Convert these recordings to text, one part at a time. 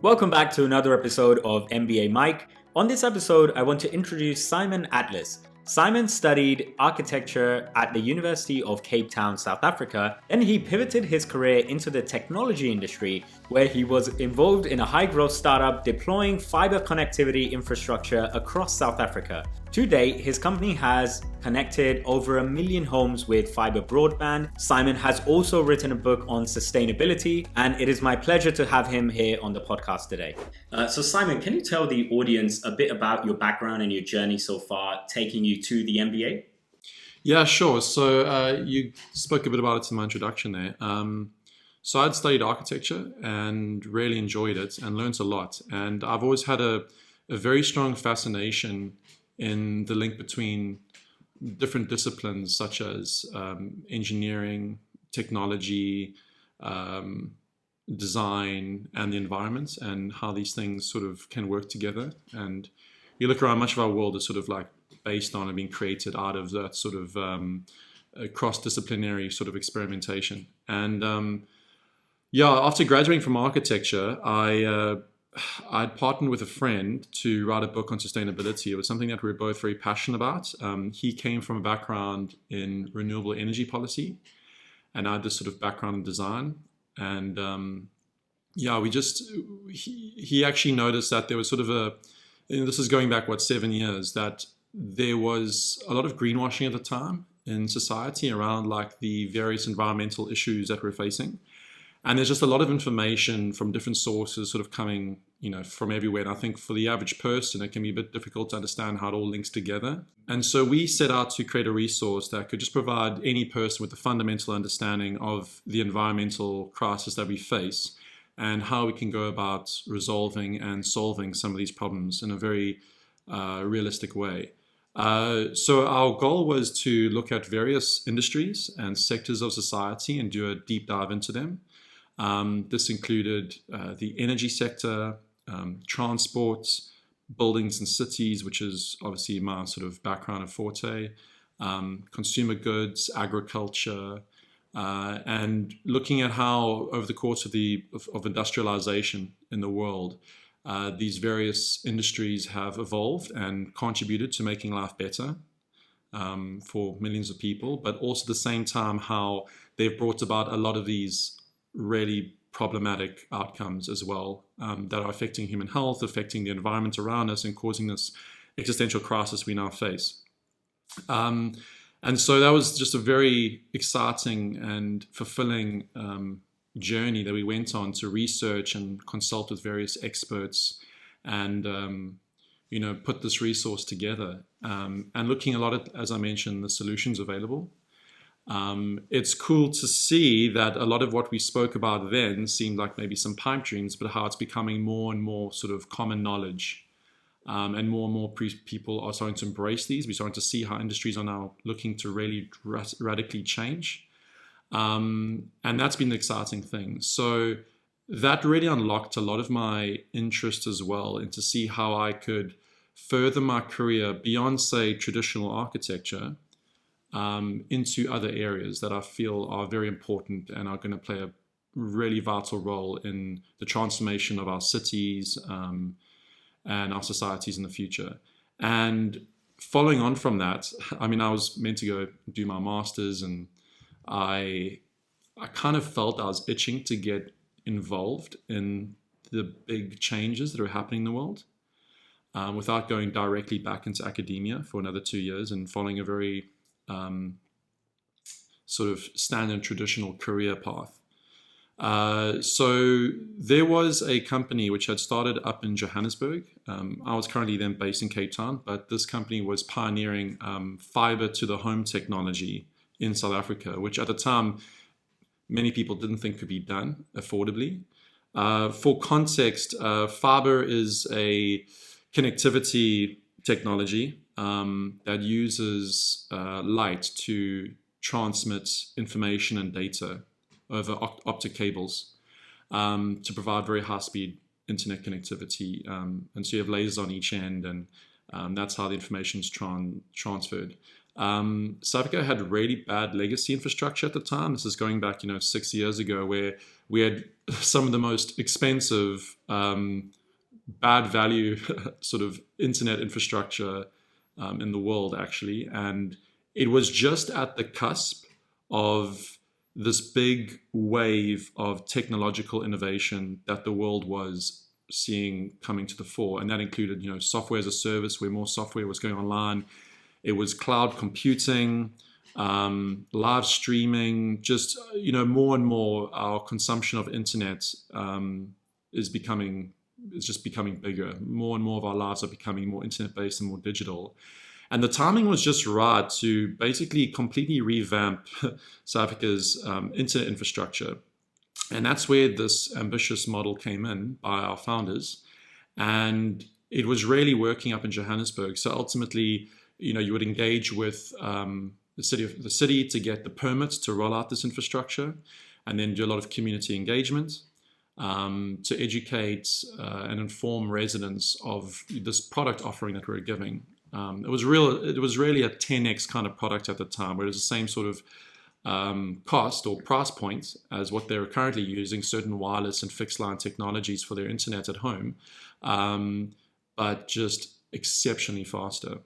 Welcome back to another episode of MBA Mike. On this episode, I want to introduce Simon Atlas. Simon studied architecture at the University of Cape Town, South Africa. Then he pivoted his career into the technology industry, where he was involved in a high-growth startup deploying fiber connectivity infrastructure across South Africa. To date, his company has connected over 1 million homes with fiber broadband. Simon has also written a book on sustainability, and it is my pleasure to have him here on the podcast today. So Simon, can you tell the audience a bit about your background and your journey so far, taking you to the MBA? Yeah, sure. So you spoke a bit about it in my introduction there. So I'd studied architecture and really enjoyed it and learned a lot. And I've always had a very strong fascination in the link between different disciplines such as engineering, technology, design, and the environment, and how these things sort of can work together. And you look around, much of our world is sort of like based on and being created out of that sort of cross-disciplinary sort of experimentation. And after graduating from architecture, I'd partnered with a friend to write a book on sustainability. It was something that we were both very passionate about. He came from a background in renewable energy policy, and I had this sort of background in design. And he actually noticed that there was sort of this is going back, 7 years, that there was a lot of greenwashing at the time in society around like the various environmental issues that we're facing. And there's just a lot of information from different sources sort of coming, from everywhere. And I think for the average person, it can be a bit difficult to understand how it all links together. And so we set out to create a resource that could just provide any person with a fundamental understanding of the environmental crisis that we face and how we can go about resolving and solving some of these problems in a very realistic way. So our goal was to look at various industries and sectors of society and do a deep dive into them. This included the energy sector, transport, buildings and cities, which is obviously my sort of background and forte, consumer goods, agriculture, and looking at how over the course of industrialization in the world, these various industries have evolved and contributed to making life better for millions of people, but also at the same time how they've brought about a lot of these really problematic outcomes as well that are affecting human health, affecting the environment around us, and causing this existential crisis we now face. And so that was just a very exciting and fulfilling journey that we went on to research and consult with various experts and put this resource together and looking a lot at, as I mentioned, the solutions available. It's cool to see that a lot of what we spoke about then seemed like maybe some pipe dreams, but how it's becoming more and more sort of common knowledge. And more people are starting to embrace these. We're starting to see how industries are now looking to really radically change. And that's been the exciting thing. So that really unlocked a lot of my interest as well, and to see how I could further my career beyond, say, traditional architecture into other areas that I feel are very important and are going to play a really vital role in the transformation of our cities and our societies in the future. And following on from that, I was meant to go do my master's, and I kind of felt I was itching to get involved in the big changes that are happening in the world without going directly back into academia for another 2 years and following a very sort of standard traditional career path. So there was a company which had started up in Johannesburg. I was currently then based in Cape Town, but this company was pioneering fiber to the home technology in South Africa, which at the time many people didn't think could be done affordably. For context, fiber is a connectivity technology that uses light to transmit information and data over optic cables to provide very high-speed internet connectivity. And so you have lasers on each end, and that's how the information is transferred. South Africa had really bad legacy infrastructure at the time. This is going back, 6 years ago, where we had some of the most expensive, bad value sort of internet infrastructure in the world, actually. And it was just at the cusp of this big wave of technological innovation that the world was seeing coming to the fore. And that included, software as a service, where more software was going online. It was cloud computing, live streaming, just, more and more our consumption of internet is just becoming bigger. More and more of our lives are becoming more internet-based and more digital. And the timing was just right to basically completely revamp South Africa's internet infrastructure. And that's where this ambitious model came in by our founders. And it was really working up in Johannesburg. So ultimately, you would engage with the city to get the permits to roll out this infrastructure, and then do a lot of community engagement to educate and inform residents of this product offering that we were giving. It was really a 10x kind of product at the time, where it was the same sort of cost or price point as what they're currently using, certain wireless and fixed line technologies for their internet at home, but just exceptionally faster.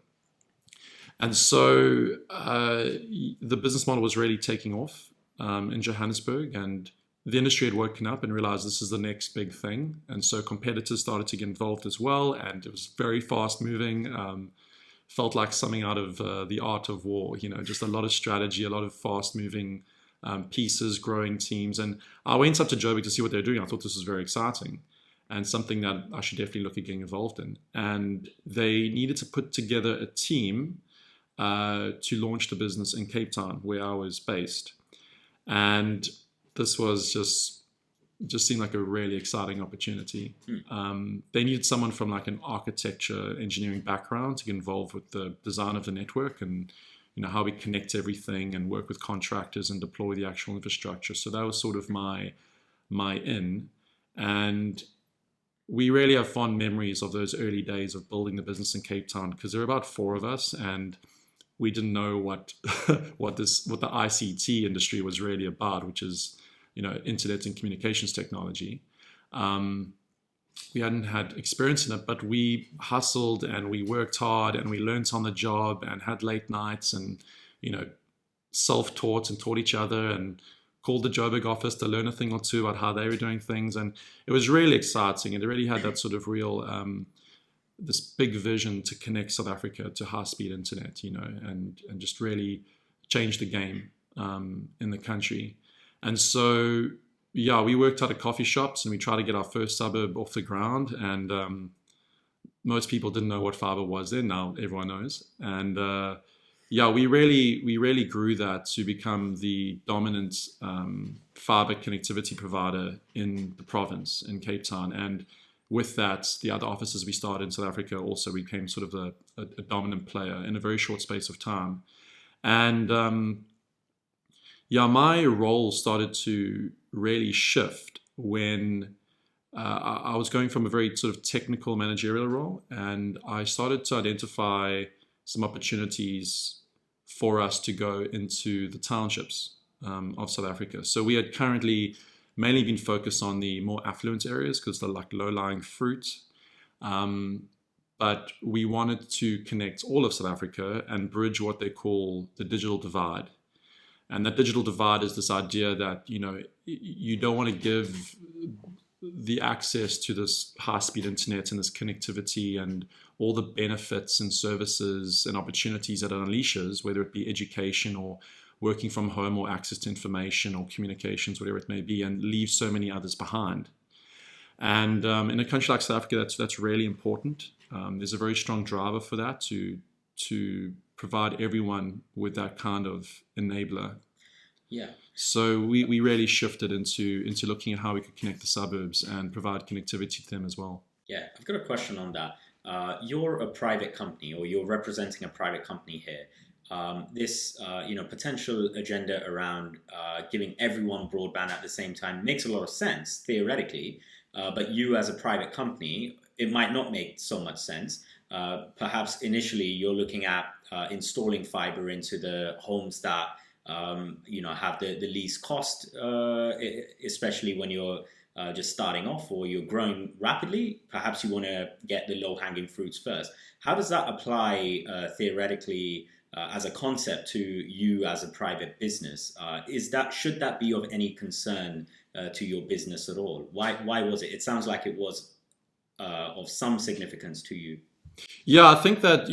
And so the business model was really taking off in Johannesburg, and the industry had woken up and realized this is the next big thing. And so competitors started to get involved as well, and it was very fast moving. Felt like something out of the art of war, just a lot of strategy, a lot of fast moving pieces, growing teams. And I went up to Joburg to see what they're doing. I thought this was very exciting and something that I should definitely look at getting involved in. And they needed to put together a team to launch the business in Cape Town, where I was based. And this was just seemed like a really exciting opportunity. They needed someone from like an architecture, engineering background to get involved with the design of the network and how we connect everything and work with contractors and deploy the actual infrastructure. So that was sort of my in. And we really have fond memories of those early days of building the business in Cape Town, because there were about 4 of us, and we didn't know what what the ICT industry was really about, which is internet and communications technology. We hadn't had experience in it, but we hustled and we worked hard and we learned on the job and had late nights and self-taught and taught each other and called the Joburg office to learn a thing or two about how they were doing things. And it was really exciting, and it really had that sort of real this big vision to connect South Africa to high-speed internet, and just really change the game in the country. And so, we worked out of coffee shops and we tried to get our first suburb off the ground. And most people didn't know what fiber was then. Now everyone knows. And we really grew that to become the dominant fiber connectivity provider in the province, in Cape Town. And with that, the other offices we started in South Africa also became sort of a dominant player in a very short space of time. And my role started to really shift when I was going from a very sort of technical managerial role, and I started to identify some opportunities for us to go into the townships of South Africa. So we had currently mainly been focused on the more affluent areas because they're like low-lying fruit. But we wanted to connect all of South Africa and bridge what they call the digital divide. And that digital divide is this idea that, you don't want to give the access to this high-speed internet and this connectivity and all the benefits and services and opportunities that it unleashes, whether it be education or working from home or access to information or communications, whatever it may be, and leave so many others behind. And in a country like South Africa, that's really important. There's a very strong driver for that to provide everyone with that kind of enabler. Yeah. So we really shifted into looking at how we could connect the suburbs and provide connectivity to them as well. Yeah, I've got a question on that. You're a private company, or you're representing a private company here. This potential agenda around giving everyone broadband at the same time makes a lot of sense theoretically, but you as a private company, it might not make so much sense. perhaps initially you're looking at installing fiber into the homes that have the least cost, especially when you're just starting off or you're growing rapidly. Perhaps you want to get the low-hanging fruits first. How does that apply theoretically as a concept to you as a private business? Should that be of any concern to your business at all? Why was it? It sounds like it was of some significance to you. Yeah, I think that,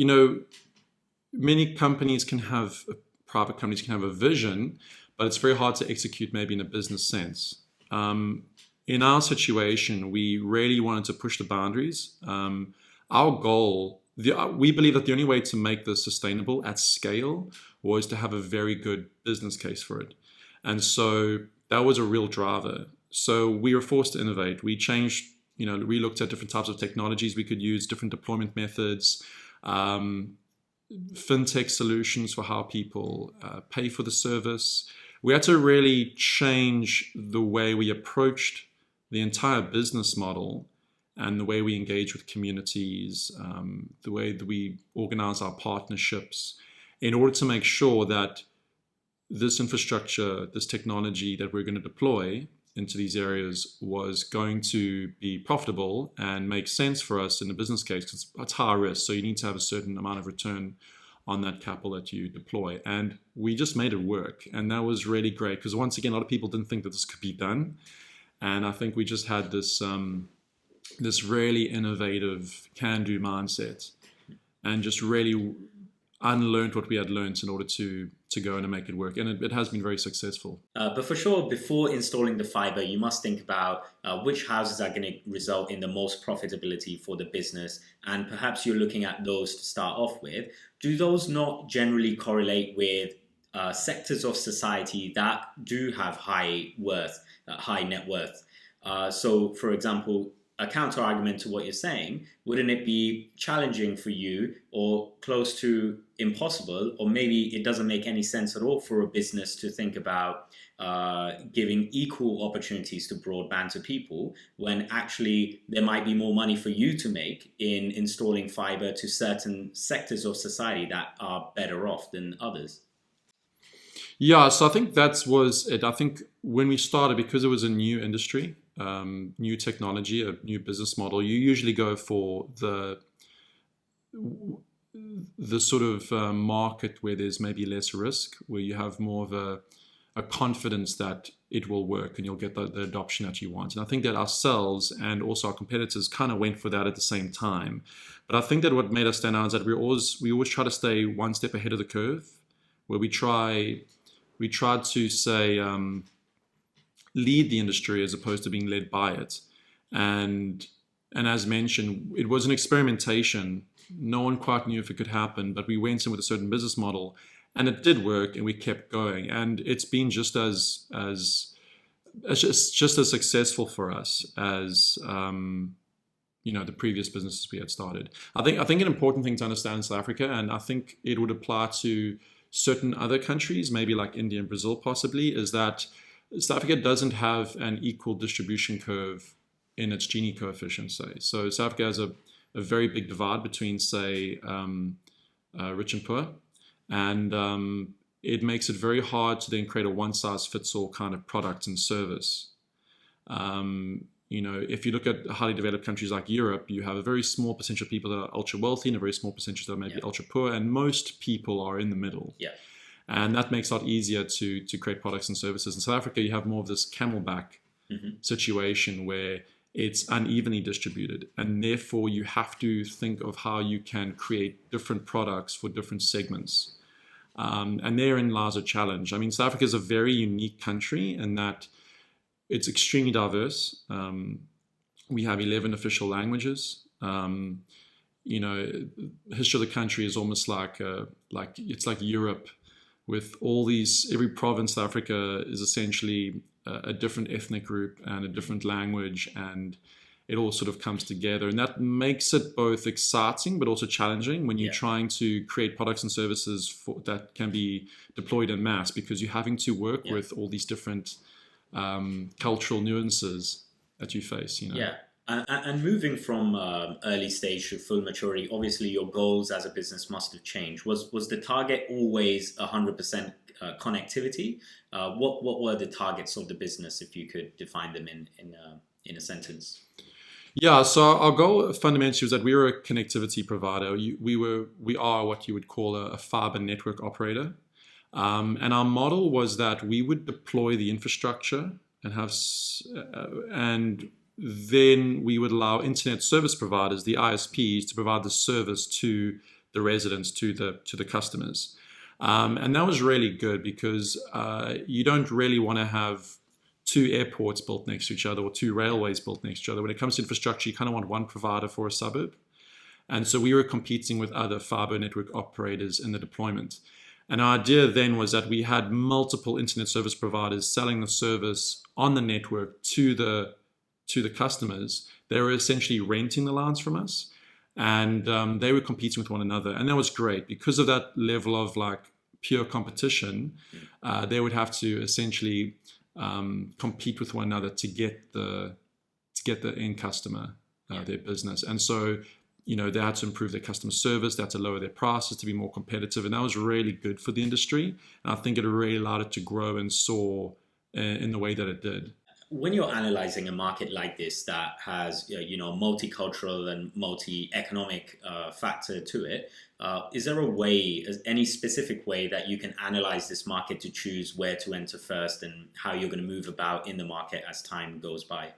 many companies can have, private companies can have a vision, but it's very hard to execute maybe in a business sense. In our situation, we really wanted to push the boundaries. Our goal, we believe that the only way to make this sustainable at scale was to have a very good business case for it. And so that was a real driver. So we were forced to innovate. We changed, we looked at different types of technologies we could use, different deployment methods, fintech solutions for how people pay for the service. We had to really change the way we approached the entire business model and the way we engage with communities, the way that we organize our partnerships in order to make sure that this infrastructure, this technology that we're going to deploy into these areas was going to be profitable and make sense for us in the business case, because it's high risk. So you need to have a certain amount of return on that capital that you deploy. And we just made it work. And that was really great because once again, a lot of people didn't think that this could be done. And I think we just had this this really innovative can-do mindset and just really unlearned what we had learned in order to go in and make it work. And it has been very successful. But for sure, before installing the fiber, you must think about which houses are going to result in the most profitability for the business. And perhaps you're looking at those to start off with. Do those not generally correlate with sectors of society that do have high net worth? So, for example, a counter argument to what you're saying, wouldn't it be challenging for you or close to impossible, or maybe it doesn't make any sense at all for a business to think about giving equal opportunities to broadband to people when actually there might be more money for you to make in installing fiber to certain sectors of society that are better off than others? Yeah, so I think that was it. I think when we started, because it was a new industry, new technology, a new business model, you usually go for the sort of market where there's maybe less risk, where you have more of a confidence that it will work and you'll get the adoption that you want. And I think that ourselves and also our competitors kind of went for that at the same time. But I think that what made us stand out is that we always try to stay one step ahead of the curve, where we tried to say lead the industry as opposed to being led by it. And as mentioned, it was an experimentation. No one quite knew if it could happen, but we went in with a certain business model and it did work and we kept going. And it's been just as successful for us as the previous businesses we had started. I think an important thing to understand in South Africa, and I think it would apply to certain other countries, maybe like India and Brazil possibly, is that South Africa doesn't have an equal distribution curve in its Gini coefficient, say. So South Africa has a very big divide between, say, rich and poor. And it makes it very hard to then create a one-size-fits-all kind of product and service. If you look at highly developed countries like Europe, you have a very small percentage of people that are ultra wealthy and a very small percentage that are maybe ultra poor, and most people are in the middle. Yeah. And that makes it a lot easier to create products and services. In South Africa, you have more of this camelback situation where it's unevenly distributed. And therefore, you have to think of how you can create different products for different segments. And therein lies a challenge. I mean, South Africa is a very unique country in that it's extremely diverse. We have 11 official languages. The history of the country is almost like Europe, with all these, every province in Africa is essentially a different ethnic group and a different language, and it all sort of comes together. And that makes it both exciting but also challenging when you're trying to create products and services that can be deployed en masse, because you're having to work with all these different cultural nuances that you face. Yeah. And moving from early stage to full maturity, obviously your goals as a business must have changed. Was the target always 100% connectivity? What were the targets of the business, if you could define them in a sentence? Yeah, so our goal fundamentally was that we were a connectivity provider. We are what you would call a fiber network operator. And our model was that we would deploy the infrastructure and then we would allow internet service providers, the ISPs, to provide the service to the residents, to the customers. And that was really good because you don't really want to have two airports built next to each other or two railways built next to each other. When it comes to infrastructure, you kind of want one provider for a suburb. And so we were competing with other fiber network operators in the deployment. And our idea then was that we had multiple internet service providers selling the service on the network to the customers. They were essentially renting the lines from us, and they were competing with one another. And that was great because of that level of like pure competition. They would have to essentially compete with one another to get the end customer their business. And so they had to improve their customer service, they had to lower their prices to be more competitive, and that was really good for the industry. And I think it really allowed it to grow and soar in the way that it did. When you're analyzing a market like this that has multicultural and multi-economic factor to it, is there a way, any specific way that you can analyze this market to choose where to enter first and how you're going to move about in the market as time goes by?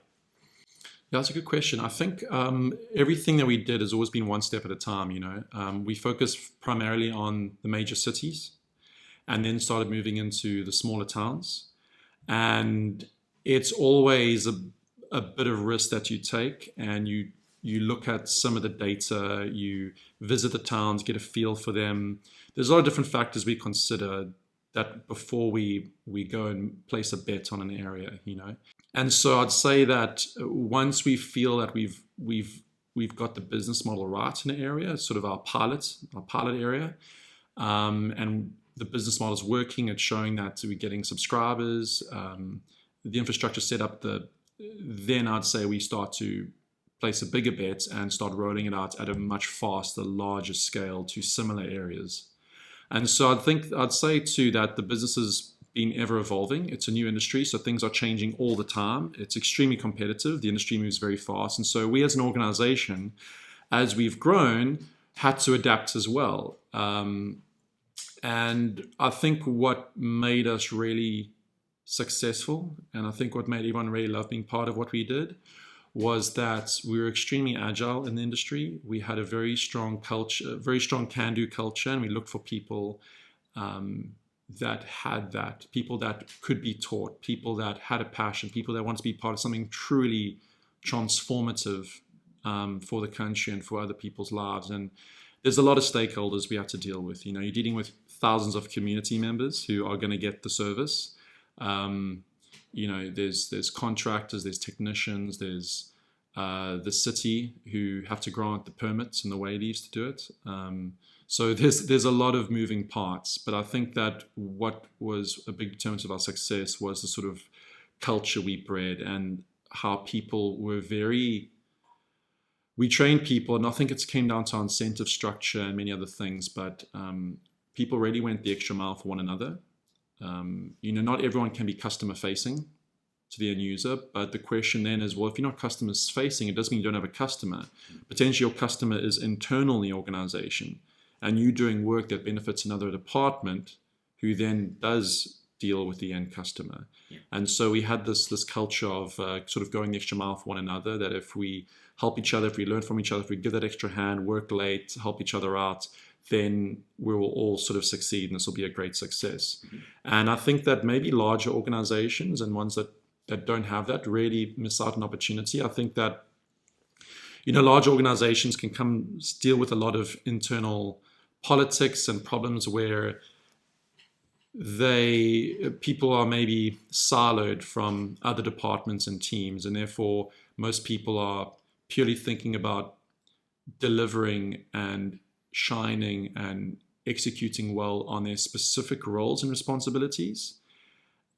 Yeah, that's a good question. I think everything that we did has always been one step at a time. We focused primarily on the major cities, and then started moving into the smaller towns. And it's always a bit of risk that you take, and you look at some of the data, you visit the towns, get a feel for them. There's a lot of different factors we consider that before we go and place a bet on an area, And so I'd say that once we feel that we've got the business model right in an area, sort of our pilot area, and the business model is working, it's showing that we're getting subscribers, the infrastructure set up, then I'd say we start to place a bigger bet and start rolling it out at a much faster, larger scale to similar areas. And so I'd say too that the business has been ever evolving. It's a new industry, so things are changing all the time. It's extremely competitive. The industry moves very fast. And so we as an organization, as we've grown, had to adapt as well. And I think what made us really successful, and I think what made everyone really love being part of what we did, was that we were extremely agile in the industry. We had a very strong culture, very strong can-do culture, and we looked for people that had that, people that could be taught, people that had a passion, people that wanted to be part of something truly transformative for the country and for other people's lives. And there's a lot of stakeholders we have to deal with. You're dealing with thousands of community members who are going to get the service. There's contractors, there's technicians, there's the city who have to grant the permits and the waiver to do it. So there's a lot of moving parts, but I think that what was a big determinant of our success was the sort of culture we bred and how people were we trained people, and I think it came down to our incentive structure and many other things, but people really went the extra mile for one another. Not everyone can be customer facing to the end user, but the question then is, well, if you're not customer facing, it doesn't mean you don't have a customer. Potentially your customer is internal in the organization, and you doing work that benefits another department who then does deal with the end customer. Yeah. And so we had this culture of sort of going the extra mile for one another, that if we help each other, if we learn from each other, if we give that extra hand, work late, help each other out, then we will all sort of succeed, and this will be a great success. Mm-hmm. And I think that maybe larger organizations and ones that don't have that really miss out on opportunity. I think that, large organizations can deal with a lot of internal politics and problems where people are maybe siloed from other departments and teams, and therefore most people are purely thinking about delivering and shining and executing well on their specific roles and responsibilities.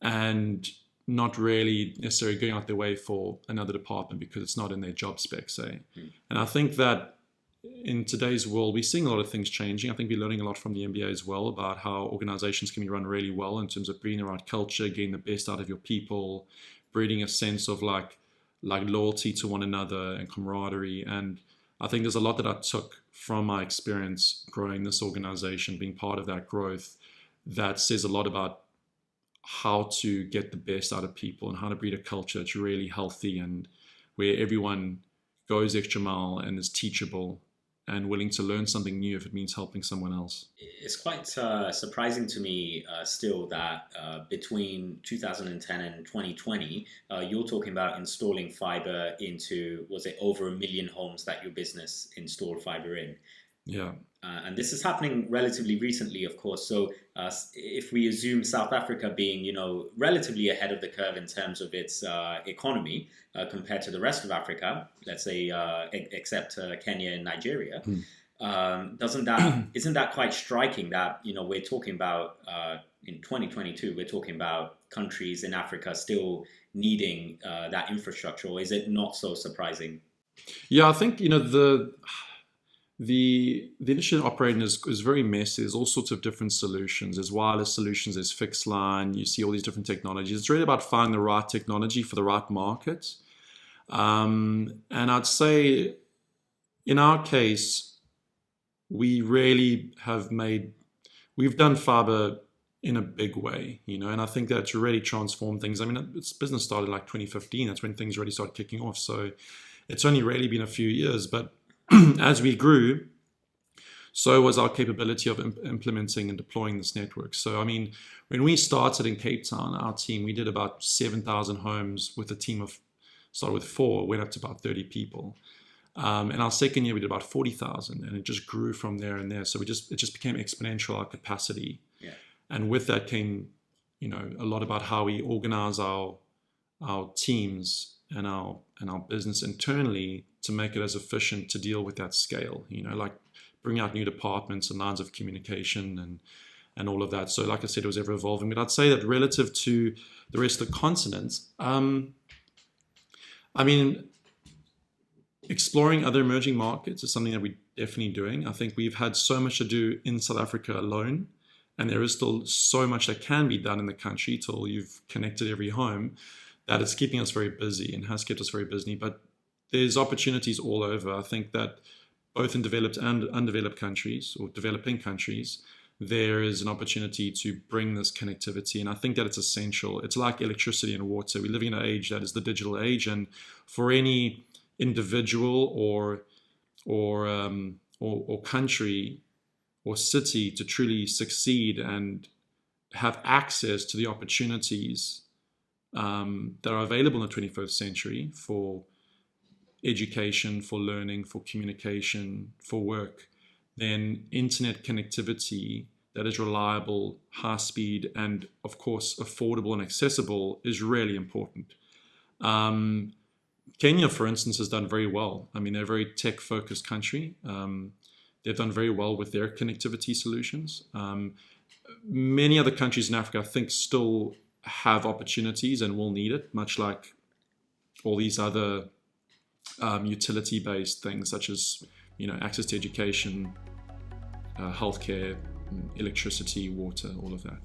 And not really necessarily going out their way for another department because it's not in their job spec, say. And I think that in today's world, we're seeing a lot of things changing. I think we're learning a lot from the MBA as well about how organizations can be run really well in terms of breeding the right culture, getting the best out of your people, breeding a sense of like loyalty to one another and camaraderie. And I think there's a lot that I took from my experience growing this organization, being part of that growth, that says a lot about how to get the best out of people and how to breed a culture that's really healthy and where everyone goes extra mile and is teachable and willing to learn something new if it means helping someone else. It's quite surprising to me still that between 2010 and 2020, you're talking about installing fiber into, was it over 1 million homes that your business installed fiber in? Yeah. And this is happening relatively recently, of course. So if we assume South Africa being, relatively ahead of the curve in terms of its economy compared to the rest of Africa, let's say except Kenya and Nigeria, isn't that quite striking that, we're talking about in 2022, we're talking about countries in Africa still needing that infrastructure, or is it not so surprising? Yeah, I think, the industry operating is very messy. There's all sorts of different solutions. There's wireless solutions, there's fixed line, you see all these different technologies. It's really about finding the right technology for the right market. And I'd say in our case, we've done fiber in a big way, and I think that's really transformed things. I mean, its business started like 2015. That's when things really started kicking off. So it's only really been a few years, but as we grew, so was our capability of implementing and deploying this network. So, I mean, when we started in Cape Town, our team, we did about 7,000 homes with a team of, started with 4, went up to about 30 people. And our second year, we did about 40,000, and it just grew from there and there. So it just became exponential, our capacity. Yeah. And with that came, a lot about how we organize our teams and our business internally to make it as efficient to deal with that scale, like bring out new departments and lines of communication and all of that. So like I said, it was ever evolving. But I'd say that relative to the rest of the continent, I mean, exploring other emerging markets is something that we're definitely doing. I think we've had so much to do in South Africa alone, and there is still so much that can be done in the country till you've connected every home, that it's keeping us very busy and has kept us very busy. But there's opportunities all over. I think that both in developed and undeveloped countries or developing countries, there is an opportunity to bring this connectivity. And I think that it's essential. It's like electricity and water. We're living in an age that is the digital age. And for any individual or country or city to truly succeed and have access to the opportunities that are available in the 21st century for education, for learning, for communication, for work, then internet connectivity that is reliable, high speed, and of course affordable and accessible is really important. Kenya, for instance, has done very well. I mean, they're a very tech-focused country. They've done very well with their connectivity solutions. Many other countries in Africa, I think, still have opportunities and will need it, much like all these other utility-based things such as, access to education, healthcare, electricity, water, all of that.